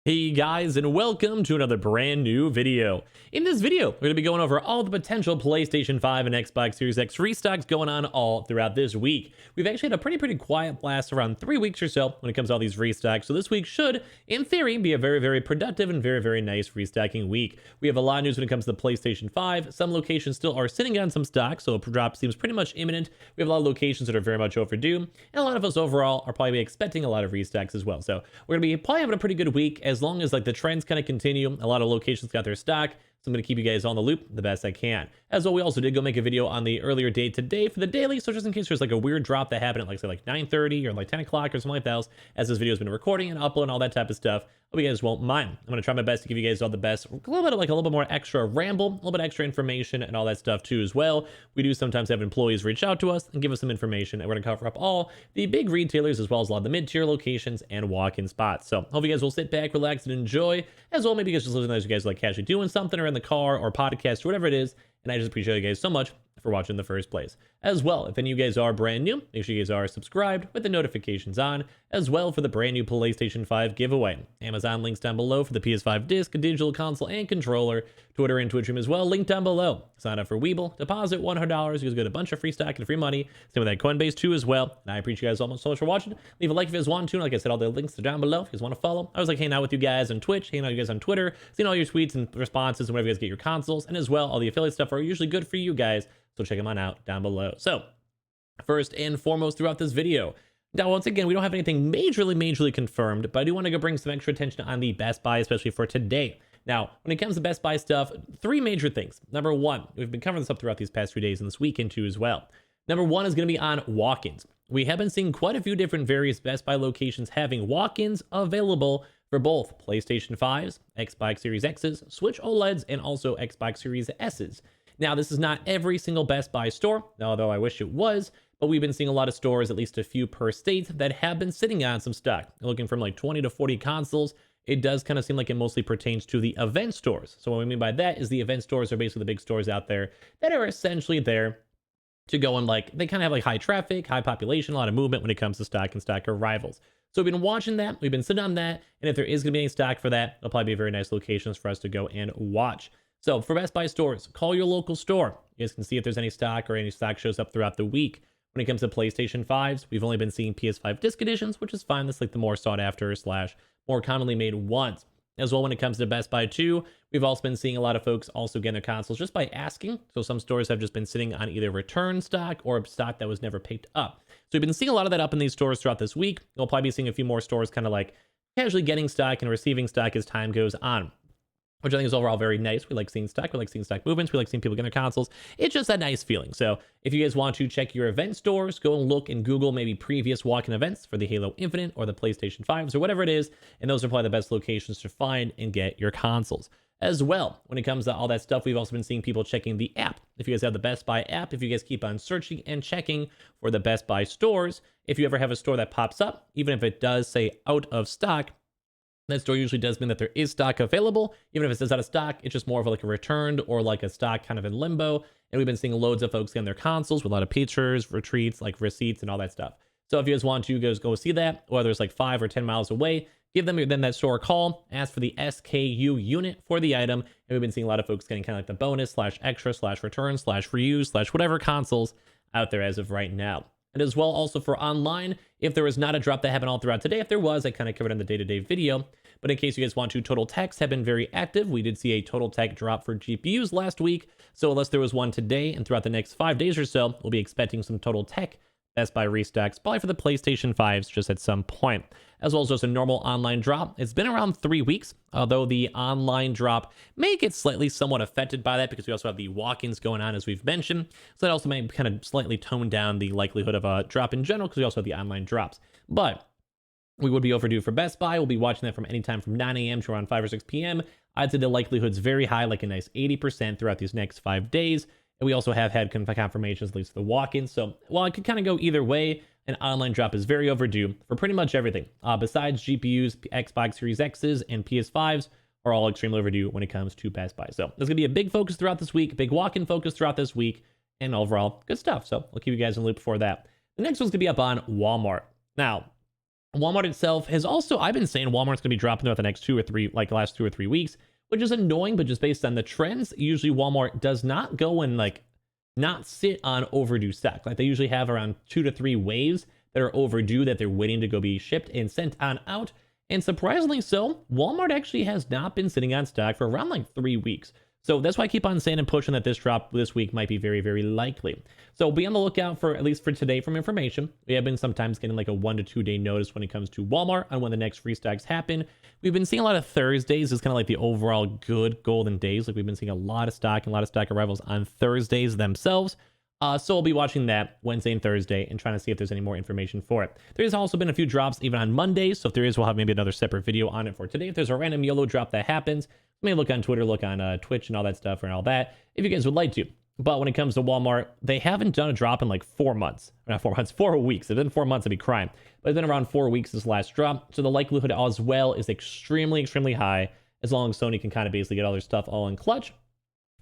Hey guys, and welcome to another brand new video. In this video, we're going to be going over all the potential PlayStation 5 and Xbox Series X restocks going on all throughout this week. We've actually had a pretty quiet last around 3 weeks or so when it comes to all these restocks, so this week should, in theory, be a very productive and very nice restocking week. We have a lot of news when it comes to the PlayStation 5. Some locations still are sitting on some stock, so a drop seems pretty much imminent. We have a lot of locations that are very much overdue, and a lot of us overall are probably expecting a lot of restocks as well. So we're going to be probably having a pretty good week as long as like the trends kind of continue. A lot of locations got their stock, so I'm going to keep you guys on the loop the best I can. As well, we also did go make a video on the earlier date today for the daily, so just in case there's like a weird drop that happened at like say like 9:30 or like 10 o'clock or something like that, as this video has been recording and uploading all that type of stuff, hope you guys won't mind. I'm going to try my best to give you guys all the best, a little bit of like a little bit more extra ramble, a little bit extra information and all that stuff too as well. We do sometimes have employees reach out to us and give us some information, and we're going to cover up all the big retailers as well as a lot of the mid-tier locations and walk-in spots. So hope you guys will sit back, relax, and enjoy. As well, maybe you guys just listen to you guys like casually doing something or in the car or podcast or whatever it is. And I just appreciate you guys so much for watching in the first place. As well, if any of you guys are brand new, make sure you guys are subscribed with the notifications on, as well for the brand new PlayStation 5 giveaway. Amazon links down below for the PS5 disc, digital console, and controller. Twitter and Twitch stream as well, link down below. Sign up for Weeble, deposit $100, you guys get a bunch of free stock and free money. Same with that Coinbase too as well. And I appreciate you guys so much for watching. Leave a like if you guys want to. Like I said, all the links are down below if you guys want to follow. I was like hanging out with you guys on Twitch, hanging out with you guys on Twitter, seeing all your tweets and responses and whenever you guys get your consoles. And as well, all the affiliate stuff are usually good for you guys, so check them on out down below. So first and foremost throughout this video, now once again, we don't have anything majorly confirmed, but I do want to go bring some extra attention on the Best Buy, especially for today. Now, when it comes to Best Buy stuff, three major things. Number one, we've been covering this up throughout these past few days and this weekend too as well. Number one is going to be on walk-ins. We have been seeing quite a few different various Best Buy locations having walk-ins available for both PlayStation 5s, Xbox Series X's, Switch OLEDs, and also Xbox Series S's. Now, this is not every single Best Buy store, although I wish it was, but we've been seeing a lot of stores, at least a few per state, that have been sitting on some stock. Looking from like 20 to 40 consoles, it does kind of seem like it mostly pertains to the event stores. So what we mean by that is the event stores are basically the big stores out there that are essentially there to go and like, they kind of have like high traffic, high population, a lot of movement when it comes to stock and stock arrivals. So we've been watching that, we've been sitting on that, and if there is going to be any stock for that, it'll probably be very nice locations for us to go and watch. So for Best Buy stores, call your local store. You guys can see if there's any stock or any stock shows up throughout the week. When it comes to PlayStation 5s, we've only been seeing PS5 disc editions, which is fine. That's like the more sought after / more commonly made ones. As well, when it comes to Best Buy 2, we've also been seeing a lot of folks also getting their consoles just by asking. So some stores have just been sitting on either return stock or stock that was never picked up. So we've been seeing a lot of that up in these stores throughout this week. We'll probably be seeing a few more stores kind of like casually getting stock and receiving stock as time goes on, which I think is overall very nice. We like seeing stock. We like seeing stock movements. We like seeing people get their consoles. It's just a nice feeling. So if you guys want to check your event stores, go and look and Google maybe previous walk-in events for the Halo Infinite or the PlayStation 5s or whatever it is. And those are probably the best locations to find and get your consoles. As well, when it comes to all that stuff, we've also been seeing people checking the app. If you guys have the Best Buy app, if you guys keep on searching and checking for the Best Buy stores, if you ever have a store that pops up, even if it does say out of stock, that store usually does mean that there is stock available. Even if it says out of stock, it's just more of like a returned or like a stock kind of in limbo. And we've been seeing loads of folks getting their consoles with a lot of pictures, retreats, like receipts and all that stuff. So if you guys want to go see that, whether it's like 5 or 10 miles away, give them then that store a call, ask for the SKU unit for the item. And we've been seeing a lot of folks getting kind of like the bonus / extra / return / reuse / whatever consoles out there as of right now. And as well, also for online, if there was not a drop that happened all throughout today, if there was, I kind of covered in the day-to-day video. But in case you guys want to, Total Techs have been very active. We did see a Total Tech drop for GPUs last week. So unless there was one today and throughout the next 5 days or so, we'll be expecting some Total Tech Best Buy restocks, probably for the PlayStation 5s just at some point. As well as just a normal online drop. It's been around 3 weeks, although the online drop may get slightly somewhat affected by that because we also have the walk-ins going on, as we've mentioned. So that also may kind of slightly tone down the likelihood of a drop in general because we also have the online drops. But we would be overdue for Best Buy. We'll be watching that from anytime from 9 a.m. to around 5 or 6 p.m. I'd say the likelihood's very high, like a nice 80% throughout these next 5 days. And we also have had confirmations, at least the walk-ins. So while it could kind of go either way, an online drop is very overdue for pretty much everything. Besides GPUs, Xbox Series X's, and PS5s are all extremely overdue when it comes to Best Buy. So there's going to be a big focus throughout this week, big walk-in focus throughout this week, and overall good stuff. So we'll keep you guys in the loop for that. The next one's going to be up on Walmart. Now, Walmart itself has also, I've been saying Walmart's going to be dropping throughout the next 2 or 3, like the last 2 or 3 weeks, which is annoying, but just based on the trends, usually Walmart does not go and like not sit on overdue stock. Like they usually have around 2 to 3 waves that are overdue that they're waiting to go be shipped and sent on out. And surprisingly so, Walmart actually has not been sitting on stock for around like 3 weeks. So that's why I keep on saying and pushing that this drop this week might be very, very likely. So be on the lookout for, at least for today, from information. We have been sometimes getting like a 1 to 2 day notice when it comes to Walmart on when the next restocks happen. We've been seeing a lot of Thursdays as kind of like the overall good golden days. Like we've been seeing a lot of stock and a lot of stock arrivals on Thursdays themselves. So I'll be watching that Wednesday and Thursday and trying to see if there's any more information for it. There's also been a few drops even on Mondays. So if there is, we'll have maybe another separate video on it for today. If there's a random YOLO drop that happens, maybe look on Twitter, look on Twitch and all that stuff and all that, if you guys would like to. But when it comes to Walmart, they haven't done a drop in like 4 months. Not 4 months, 4 weeks. It's been 4 months, it'd be crime. But it's been around 4 weeks this last drop. So the likelihood as well is extremely, extremely high, as long as Sony can kind of basically get all their stuff all in clutch,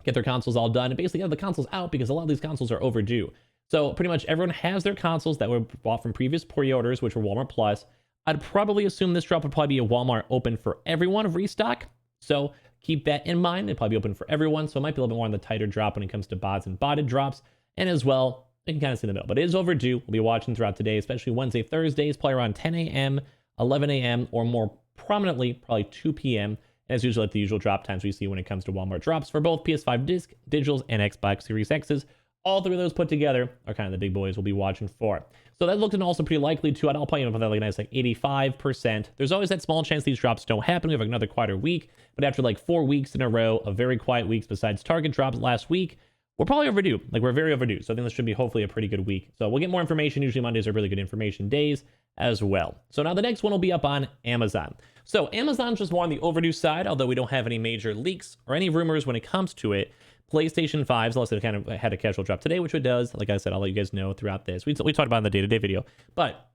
get their consoles all done, and basically get the consoles out, because a lot of these consoles are overdue. So pretty much everyone has their consoles that were bought from previous pre-orders, which were Walmart Plus. I'd probably assume this drop would probably be a Walmart open for everyone restock. So keep that in mind. It'll probably be open for everyone. So it might be a little bit more on the tighter drop when it comes to bots and botted drops. And as well, you can kind of see in the middle. But it is overdue. We'll be watching throughout today, especially Wednesday, Thursdays, probably around 10 a.m., 11 a.m., or more prominently, probably 2 p.m. And it's usually like the usual drop times we see when it comes to Walmart drops for both PS5 disc, digitals, and Xbox Series X's. All 3 of those put together are kind of the big boys we'll be watching for. So that looking also pretty likely too. I'll probably put that like nice, like 85%. There's always that small chance these drops don't happen. We have another quieter week, but after like 4 weeks in a row of very quiet weeks, besides Target drops last week, we're probably overdue. Like we're very overdue. So I think this should be hopefully a pretty good week. So we'll get more information. Usually Mondays are really good information days as well. So now the next one will be up on Amazon. So Amazon's just more on the overdue side, although we don't have any major leaks or any rumors when it comes to it. PlayStation 5s, unless it kind of had a casual drop today, which it does. Like I said, I'll let you guys know throughout this. We talked about it in the day-to-day video, but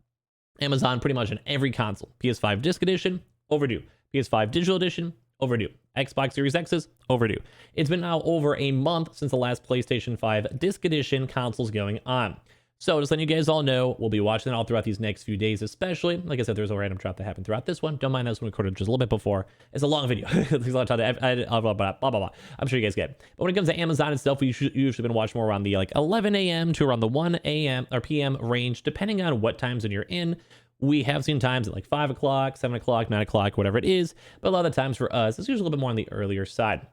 Amazon pretty much in every console. PS5 Disc Edition, overdue. PS5 Digital Edition, overdue. Xbox Series X's, overdue. It's been now over a month since the last PlayStation 5 Disc Edition consoles going on. So just letting you guys all know, we'll be watching it all throughout these next few days, especially. Like I said, there's a random drop that happened throughout this one. Don't mind us, we recorded just a little bit before. It's a long video. It's a lot of time. Blah, blah, blah. I'm sure you guys get it. But when it comes to Amazon itself, we usually been watching more around the like 11 a.m. to around the 1 a.m. or p.m. range, depending on what times you're in. We have seen times at like 5 o'clock, 7 o'clock, 9 o'clock, whatever it is. But a lot of the times for us, it's usually a little bit more on the earlier side.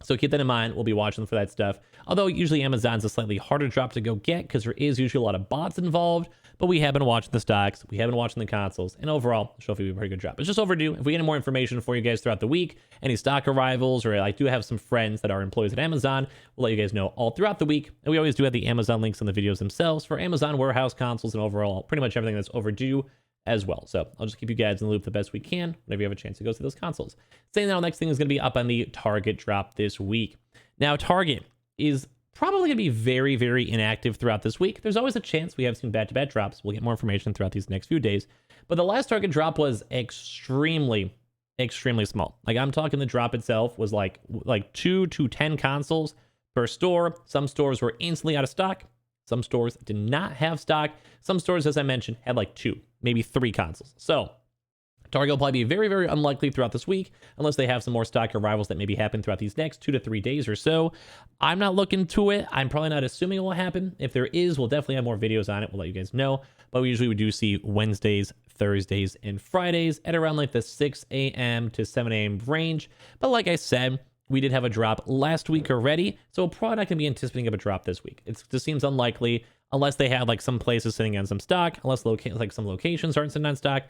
So keep that in mind. We'll be watching for that stuff. Although usually Amazon's a slightly harder drop to go get because there is usually a lot of bots involved. But we have been watching the stocks. We have been watching the consoles. And overall, it should be a pretty good drop. It's just overdue. If we get any more information for you guys throughout the week, any stock arrivals, or I do have some friends that are employees at Amazon, we'll let you guys know all throughout the week. And we always do have the Amazon links in the videos themselves for Amazon warehouse consoles and overall pretty much everything that's overdue as well. So I'll just keep you guys in the loop the best we can whenever you have a chance to go through those consoles. Saying that, next thing is going to be up on the Target drop this week. Now, Target is probably going to be very, very inactive throughout this week. There's always a chance. We have seen back-to-back drops. We'll get more information throughout these next few days. But the last Target drop was extremely small. Like I'm talking the drop itself was like 2 to 10 consoles per store. Some stores were instantly out of stock. Some stores did not have stock. Some stores, as I mentioned, had like 2, maybe 3 consoles. So Target will probably be very, very unlikely throughout this week, unless they have some more stock arrivals that maybe happen throughout these next 2 to 3 days or so. I'm not looking to it. I'm probably not assuming it will happen. If there is, we'll definitely have more videos on it. We'll let you guys know. But we do see Wednesdays, Thursdays, and Fridays at around like the 6 a.m. to 7 a.m. range. But like I said, we did have a drop last week already, so we're probably not going to be anticipating of a drop this week. It just seems unlikely unless they have like some places sitting on some stock, unless like some locations aren't sitting on stock.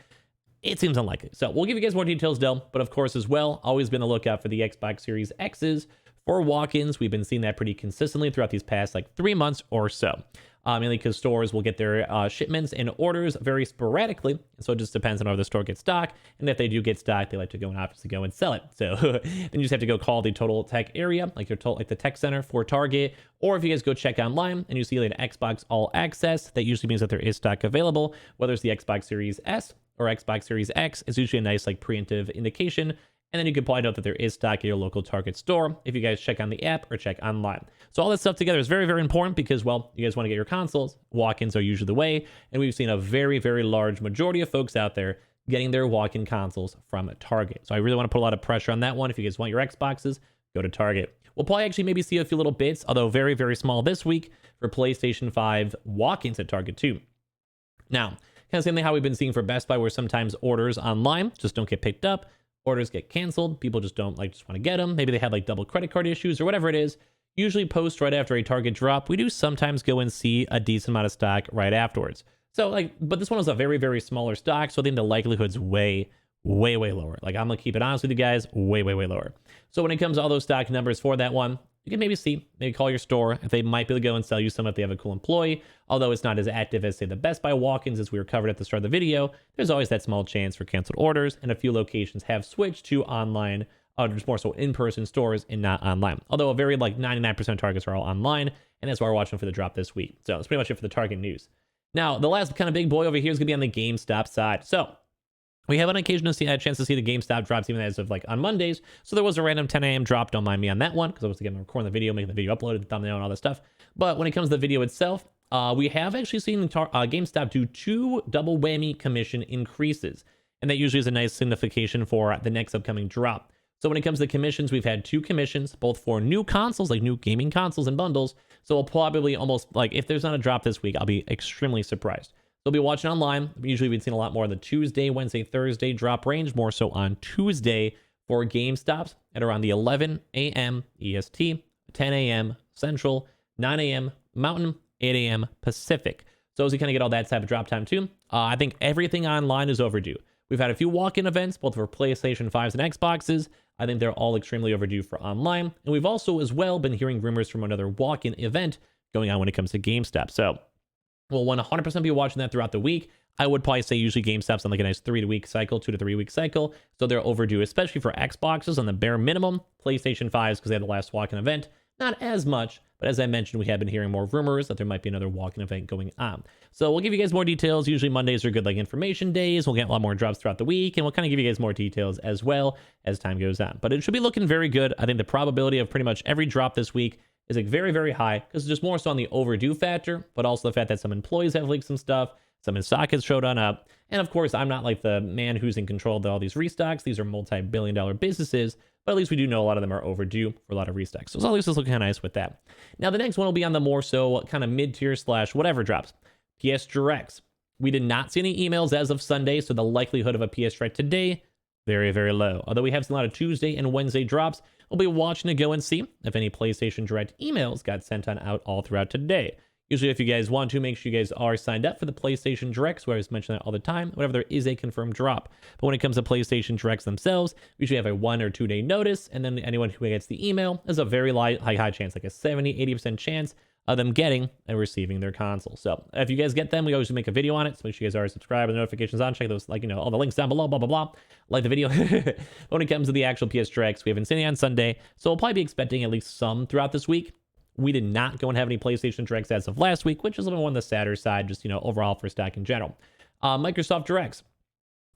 It seems unlikely. So we'll give you guys more details, though. But of course, as well, always been on the lookout for the Xbox Series X's for walk-ins. We've been seeing that pretty consistently throughout these past like 3 months or so. Mainly because stores will get their shipments and orders very sporadically. So it just depends on whether the store gets stock. And if they do get stock, they like to go and obviously go and sell it. So then you just have to go call the Total Tech area, like the tech center for Target. Or if you guys go check online and you see like an Xbox All Access, that usually means that there is stock available, whether it's the Xbox Series S or Xbox Series X. Is usually a nice like preemptive indication And then you can probably note that there is stock at your local Target store if you guys check on the app or check online. So all that stuff together is very, very important because, well, you guys want to get your consoles. Walk-ins are usually the way. And we've seen a very, very large majority of folks out there getting their walk-in consoles from Target. So I really want to put a lot of pressure on that one. If you guys want your Xboxes, go to Target. We'll probably actually maybe see a few little bits, although very, very small this week for PlayStation 5 walk-ins at Target too. Now, kind of same thing how we've been seeing for Best Buy, where sometimes orders online just don't get picked up. Orders get canceled. People just don't just want to get them. Maybe they had like double credit card issues or whatever it is. Usually post right after a Target drop, we do sometimes go and see a decent amount of stock right afterwards. So but this one was a very, very smaller stock. So I think the likelihood's way, way, way lower. I'm gonna keep it honest with you guys, way, way, way lower. So when it comes to all those stock numbers for that one, you can maybe call your store if they might be able to go and sell you some if they have a cool employee. Although it's not as active as, say, the Best Buy walk-ins as we were covered at the start of the video, there's always that small chance for canceled orders, and a few locations have switched to online, just more so in-person stores and not online. Although a very 99% Targets are all online, and that's why we're watching for the drop this week. So that's pretty much it for the Target news. Now, the last kind of big boy over here is going to be on the GameStop side. So we have an occasion to see a chance to see the GameStop drops even as of on Mondays. So there was a random 10 a.m. drop. Don't mind me on that one because I was again recording the video, making the video uploaded, the thumbnail, and all that stuff. But when it comes to the video itself, we have actually seen GameStop do 2 double whammy commission increases, and that usually is a nice signification for the next upcoming drop. So when it comes to commissions, we've had 2 commissions, both for new consoles, like new gaming consoles and bundles. So we'll probably almost, if there's not a drop this week, I'll be extremely surprised. They'll be watching online. Usually we've seen a lot more of the Tuesday, Wednesday, Thursday drop range, more so on Tuesday for GameStops at around the 11 a.m. EST, 10 a.m. Central, 9 a.m. Mountain, 8 a.m. Pacific. So as you kind of get all that type of drop time too, I think everything online is overdue. We've had a few walk-in events, both for PlayStation 5s and Xboxes. I think they're all extremely overdue for online. And we've also as well been hearing rumors from another walk-in event going on when it comes to GameStop. So we'll 100% be watching that throughout the week. I would probably say usually GameStop's on a nice 2 to 3 week cycle. So they're overdue, especially for Xboxes on the bare minimum. PlayStation 5s, because they had the last walk-in event, not as much. But as I mentioned, we have been hearing more rumors that there might be another walk-in event going on. So we'll give you guys more details. Usually Mondays are good information days. We'll get a lot more drops throughout the week, and we'll kind of give you guys more details as well as time goes on. But it should be looking very good. I think the probability of pretty much every drop this week is very, very high, because it's just more so on the overdue factor, but also the fact that some employees have leaked some stuff, some in stock has showed on up. And of course, I'm not the man who's in control of all these restocks. These are multi-billion-dollar businesses, but at least we do know a lot of them are overdue for a lot of restocks. So at least it's looking kind of nice with that. Now, the next one will be on the more so kind of mid-tier / whatever drops. PS Directs. We did not see any emails as of Sunday, so the likelihood of a PS Direct today, very, very low. Although we have seen a lot of Tuesday and Wednesday drops, we'll be watching to go and see if any PlayStation Direct emails got sent on out all throughout today. Usually, if you guys want to, make sure you guys are signed up for the PlayStation Directs, where I always mention that all the time, whenever there is a confirmed drop. But when it comes to PlayStation Directs themselves, we usually have a 1 or 2 day notice, and then anyone who gets the email is a very high chance, a 70-80% chance of them getting and receiving their console. So if you guys get them, we always make a video on it. So make sure you guys are subscribed and notifications on. Check those, all the links down below, blah, blah, blah. Like the video. But when it comes to the actual PS Directs, we haven't seen any on Sunday. So we'll probably be expecting at least some throughout this week. We did not go and have any PlayStation Directs as of last week, which is a little bit on the sadder side, just, overall for stock in general. Microsoft Directs.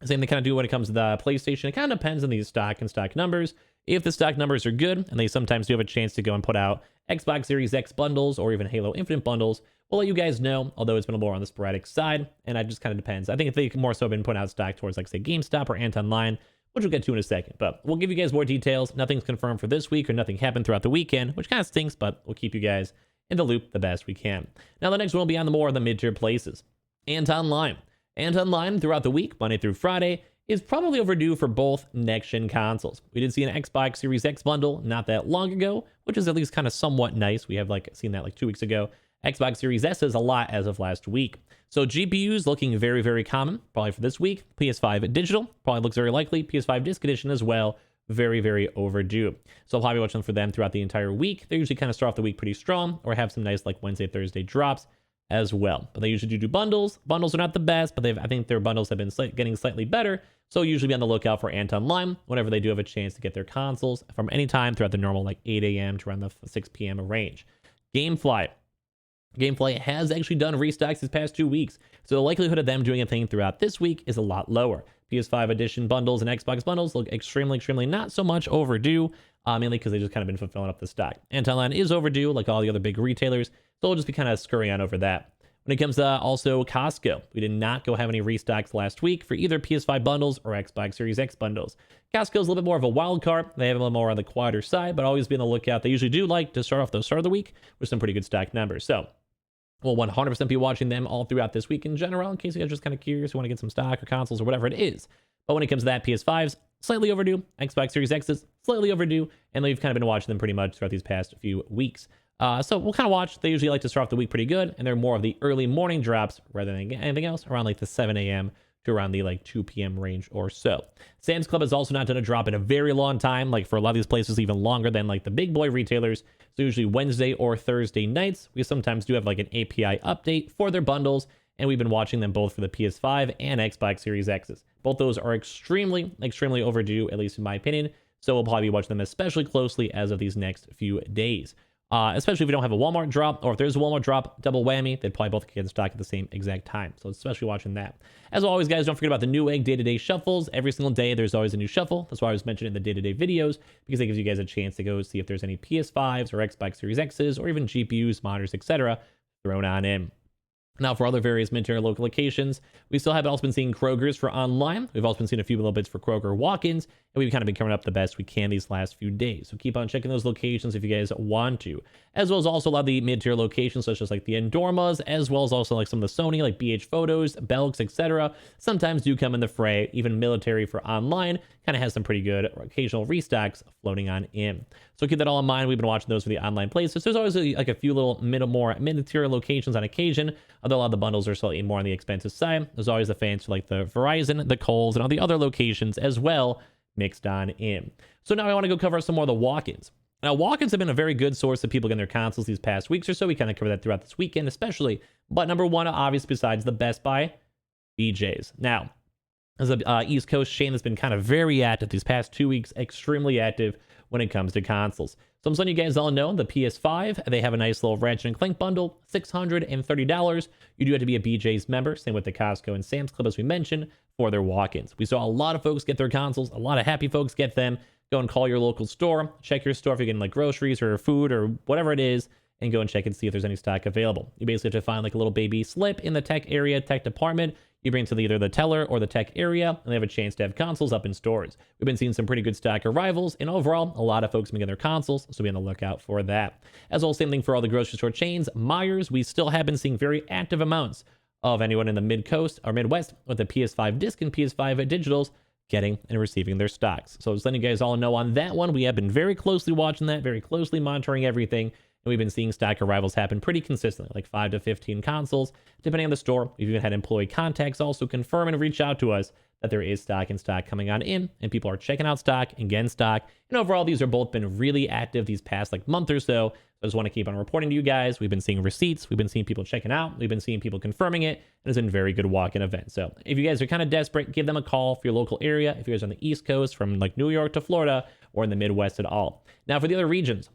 Same they kind of do when it comes to the PlayStation. It kind of depends on these stock and stock numbers. If the stock numbers are good, and they sometimes do have a chance to go and put out Xbox Series X bundles or even Halo Infinite bundles, we'll let you guys know, although it's been a little more on the sporadic side, and it just kind of depends. I think if they more so have been putting out stock towards, say, GameStop or Antonline, which we'll get to in a second, but we'll give you guys more details. Nothing's confirmed for this week, or nothing happened throughout the weekend, which kind of stinks, but we'll keep you guys in the loop the best we can. Now, the next one will be on the more of the mid-tier places. Antonline. Antonline throughout the week, Monday through Friday, is probably overdue for both next-gen consoles. We did see an Xbox Series X bundle not that long ago, which is at least kind of somewhat nice. We have seen that 2 weeks ago. Xbox Series S is a lot as of last week. So GPUs looking very, very common, probably for this week. PS5 Digital probably looks very likely. PS5 Disc Edition as well, very, very overdue. So I'll probably be watching for them throughout the entire week. They usually kind of start off the week pretty strong, or have some nice Wednesday, Thursday drops as well. But they usually do bundles. Bundles are not the best, but I think their bundles have been getting slightly better. So usually be on the lookout for Antonline whenever they do have a chance to get their consoles from any time throughout the normal 8 a.m. to around the 6 p.m. range. GameFly. Gamefly has actually done restocks these past 2 weeks, so the likelihood of them doing a thing throughout this week is a lot lower. PS5 edition bundles and Xbox bundles look extremely not so much overdue, mainly because they've just kind of been fulfilling up the stock. Antiline is overdue, like all the other big retailers, so we'll just be kind of scurrying on over that. When it comes to also Costco, we did not go have any restocks last week for either PS5 bundles or Xbox Series X bundles. Costco's a little bit more of a wild card. They have a little more on the quieter side, but always be on the lookout. They usually do like to start off the start of the week with some pretty good stock numbers. So we'll 100% be watching them all throughout this week in general, in case you guys are just kind of curious, you want to get some stock or consoles or whatever it is. But when it comes to that, PS5's slightly overdue, Xbox Series X's slightly overdue, and we've kind of been watching them pretty much throughout these past few weeks. So we'll kind of watch. They usually like to start off the week pretty good, and they're more of the early morning drops rather than anything else, around like the 7 a.m. to around the like 2 p.m. range or so. Sam's Club has also not done a drop in a very long time, like for a lot of these places even longer than like the big boy retailers. So usually Wednesday or Thursday nights, we sometimes do have like an API update for their bundles, and we've been watching them both for the PS5 and Xbox Series X's. Both those are extremely overdue, at least in my opinion, so we'll probably be watching them especially closely as of these next few days. Especially if we don't have a Walmart drop, or if there's a Walmart drop, double whammy, they'd probably both get in stock at the same exact time. So especially watching that. As always, guys, don't forget about the Newegg day-to-day shuffles. Every single day, there's always a new shuffle. That's why I was mentioning the day-to-day videos, because it gives you guys a chance to go see if there's any PS5s or Xbox Series X's, or even GPUs, monitors, etc. thrown on in. Now, for other various mid-tier local locations, we still have also been seeing Kroger's for online. We've also been seeing a few little bits for Kroger walk-ins, and we've kind of been covering up the best we can these last few days. So keep on checking those locations if you guys want to, as well as also a lot of the mid-tier locations, such as like the Endormas, as well as also like some of the Sony, like BH Photos, Belks, etc. Sometimes do come in the fray. Even military for online kind of has some pretty good occasional restocks floating on in. So keep that all in mind. We've been watching those for the online places. There's always like a few little more mid-tier locations on occasion, although a lot of the bundles are slightly more on the expensive side. There's always the fans for like the Verizon, the Kohl's, and all the other locations as well mixed on in. So now I want to go cover some more of the walk-ins. Now, walk-ins have been a very good source of people getting their consoles these past weeks or so. We kind of covered that throughout this weekend, especially. But number one, obviously, besides the Best Buy, BJ's. Now, as a East Coast chain that's been kind of very active these past 2 weeks, extremely active when it comes to consoles. So I'm letting you guys all know the PS5, they have a nice little Ratchet & Clank bundle, $630. You do have to be a BJ's member, same with the Costco and Sam's Club as we mentioned, for their walk-ins. We saw a lot of folks get their consoles, a lot of happy folks get them. Go and call your local store, check your store if you're getting like groceries or food or whatever it is, and go and check and see if there's any stock available. You basically have to find like a little baby slip in the tech area, tech department. You bring it to either the teller or the tech area, and they have a chance to have consoles up in stores. We've been seeing some pretty good stock arrivals, and overall, a lot of folks have been getting their consoles, so be on the lookout for that. As well, same thing for all the grocery store chains. Myers, we still have been seeing very active amounts of anyone in the mid-coast or Midwest with the PS5 disc and PS5 digitals getting and receiving their stocks. So just letting you guys all know on that one, we have been very closely watching that, very closely monitoring everything, and we've been seeing stock arrivals happen pretty consistently, like 5 to 15 consoles, depending on the store. We've even had employee contacts also confirm and reach out to us that there is stock and stock coming on in, and people are checking out stock and getting stock. And overall, these are both been really active these past like month or so. I just want to keep on reporting to you guys. We've been seeing receipts. We've been seeing people checking out. We've been seeing people confirming it. And it's been a very good walk-in event. So if you guys are kind of desperate, give them a call for your local area. If you guys are on the East Coast, from like New York to Florida, or in the Midwest at all. Now for the other regions,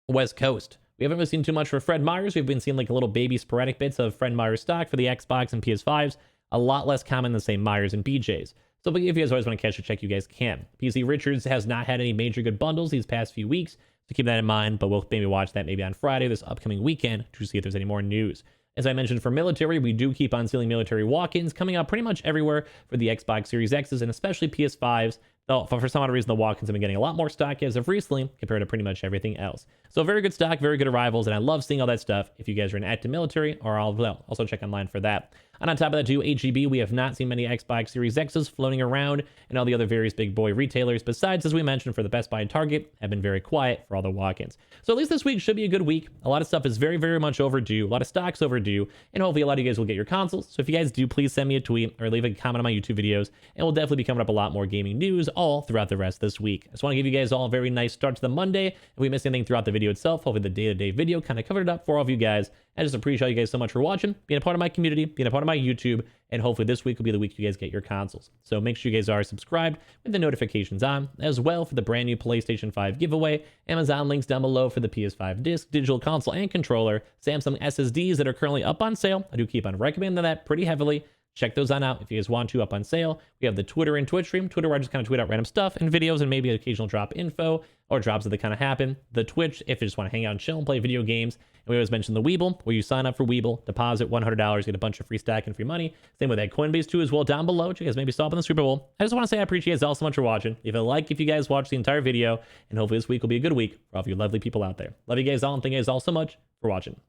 West Coast. We haven't really seen too much for Fred Meyers. We've been seeing like a little baby sporadic bits of Fred Meyers stock for the Xbox and PS5s. A lot less common than say Meyers and BJ's. So if you guys always want to catch a check, you guys can. PC Richards has not had any major good bundles these past few weeks, so keep that in mind, but we'll maybe watch that maybe on Friday, this upcoming weekend, to see if there's any more news. As I mentioned, for military, we do keep on seeing military walk-ins coming out pretty much everywhere for the Xbox Series X's and especially PS5s. Though for some odd reason, the walk-ins have been getting a lot more stock as of recently compared to pretty much everything else. So very good stock, very good arrivals, and I love seeing all that stuff. If you guys are in active military, or also check online for that. And on top of that too, HEB, we have not seen many Xbox Series X's floating around, and all the other various big boy retailers, besides, as we mentioned, for the Best Buy and Target, have been very quiet for all the walk-ins. So at least this week should be a good week. A lot of stuff is very, very much overdue. A lot of stocks overdue, and hopefully a lot of you guys will get your consoles. So if you guys do, please send me a tweet or leave a comment on my YouTube videos, and we'll definitely be coming up a lot more gaming news all throughout the rest of this week. I just want to give you guys all a very nice start to the Monday. If we missed anything throughout the video itself, hopefully the day-to-day video kind of covered it up for all of you guys. I just appreciate you guys so much for watching, being a part of my community, being a part of my YouTube, and hopefully this week will be the week you guys get your consoles. So make sure you guys are subscribed with the notifications on, as well for the brand new PlayStation 5 giveaway, Amazon links down below for the PS5 disc, digital console, and controller, Samsung SSDs that are currently up on sale. I do keep on recommending that pretty heavily. Check those on out if you guys want to, up on sale. We have the Twitter and Twitch stream. Twitter, where I just kind of tweet out random stuff and videos and maybe an occasional drop info or drops that kind of happen. The Twitch, if you just want to hang out and chill and play video games. And we always mention the Weeble, where you sign up for Weeble, deposit $100, get a bunch of free stack and free money. Same with that Coinbase too as well down below, which you guys maybe saw up in the Super Bowl. I just want to say I appreciate you guys all so much for watching. Leave a like if you guys watched the entire video, and hopefully this week will be a good week for all of you lovely people out there. Love you guys all, and thank you guys all so much for watching.